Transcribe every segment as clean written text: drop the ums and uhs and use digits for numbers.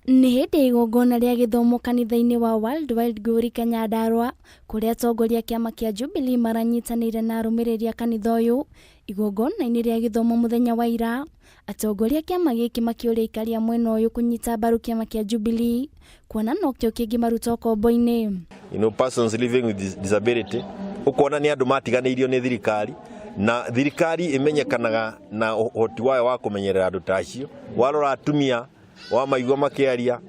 Nĩ hĩndĩ igongona rĩa gĩthomo kanitha-inĩ wa Worldwide NGURIKA Nyandarua kũrĩa atongoria kĩama kĩa Jubilee maranyitanĩire na arũmĩrĩri a kanitha ũyũ igongona-inĩ rĩa gĩthomo mũthenya wa ira. Atongoria kĩama gĩkĩ makĩũria aikari a mwena ũyũ kũnyita mbaru kĩama kĩa Jubilee kuona nokĩo kĩngĩ maruta ũkombo-inĩ. Persons living with disability ukona ni andu matiganĩirio nĩ thirikari na thirikari imenyekanaga na uhoti wayo wa kumenyerera andu ta acio. Warora atumia wa maigua makiaria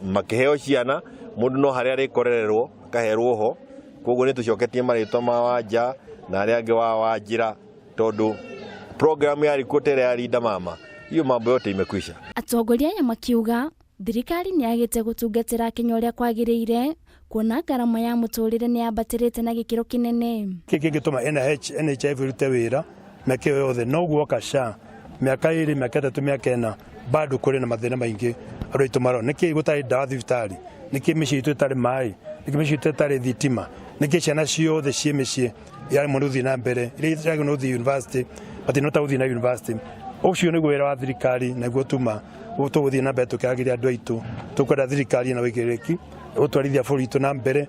makiheo ciana mundu no haria rikorererwo akaherwo ho, koguo ni tucoketie maritwa ma Wanja na aria angi wa Wanjira tondu program ya rikotera ya Linda Mama hiyo mambo yote imekwisha. Atongoria ya makiuga thirikari ni agite gutungatira Kenya uria kwagiriire kuona garama ya muturire ni ambatirite na gikiro kinene. Kiki gituma NHIF irute wira meke yothe no guoka sha miaka iri miaka 3 miaka 4 bado kuri na mathina maingi aroito maro niki gutari dawa thibitari niki mici itu tari mai niki mici itu tari thitima niki ciana ciothe cie mici ya muruthi na mbere iri yagwo no thi university ati no tauthi na university ucio ni gwera wa thirikari na gutuma utuguthi na mbere tukagiria andu aitu tukwenda thirikari na wigiriki utwarithia bũrũri itu na mbere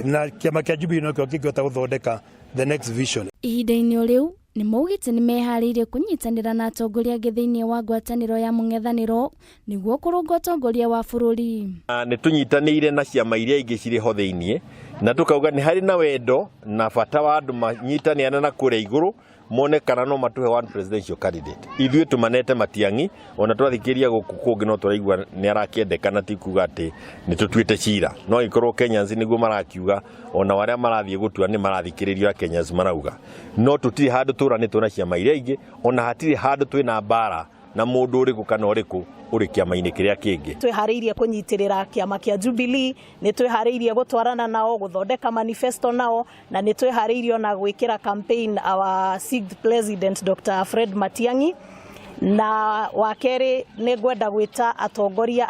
na kiama kia Jubilee no kio kingĩhota guthondeka the next vision. Ihinda-inĩ o rĩu ni maugite ni meharĩirie kunyitanĩra na atongoria angĩ thĩinĩ wa ngwatanĩro ya mũng'ethanĩro nĩguo kũrũnga ũtongoria wa bũrũri. Nĩ tunyitanĩire na ciama iria ingĩ cirĩ ho thĩinĩ na tukauga nĩ harĩ na wendo na bata wa andũ manyitanĩra na kũrĩa igũrũ mone kana no matuhe one presidential candidate. Ithuĩ tumanete Matiang'i ona twathikiria gũkũ kũngĩ no tũraigua nĩ arakĩendekana ti kuga atĩ nĩ tũtuĩte cira no ikorwo Kenyans nĩguo marakiuga ona warĩa marathiĩ gũtua nĩ marathikĩrĩrio Kenyans marauga no tũtirĩ handũ tũranĩtwo na ciama iria ingĩ ona hatirĩ handũ twĩna mbara na mũndũ ũrĩkũ kana ũrĩkũ uri kiama-inĩ kĩrĩa kĩngĩ. Twĩharĩirie kũnyitĩrĩra kiama kĩa Jubilee, nĩ twĩharĩirie gũtwarana nao guthondeka manifesto nao na nĩ twĩharĩirie na gwĩkĩra campaign our 6th president Dr. Fred Matiang'i na wakeri nĩ ngwenda gwĩta atongoria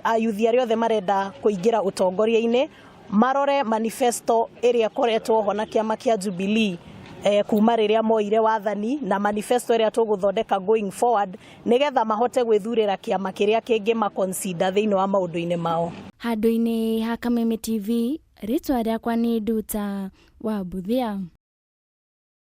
ayuthi arĩa othe marenda kũingĩra ũtongoria-inĩ marore manifesto ĩrĩa koretwo ho na kiama kĩa Jubilee kuma rĩrĩa moire wathani na manifesto ĩrĩa tũgũthondeka going forward nigetha mahote gwĩthurĩra kiama kĩrĩa kĩngĩ maconsider thĩinĩ wa maũndũ-inĩ mao. Handũ-inĩ ha Kameme TV, rĩtwa rĩakwa nĩ Nduta wa Buthia.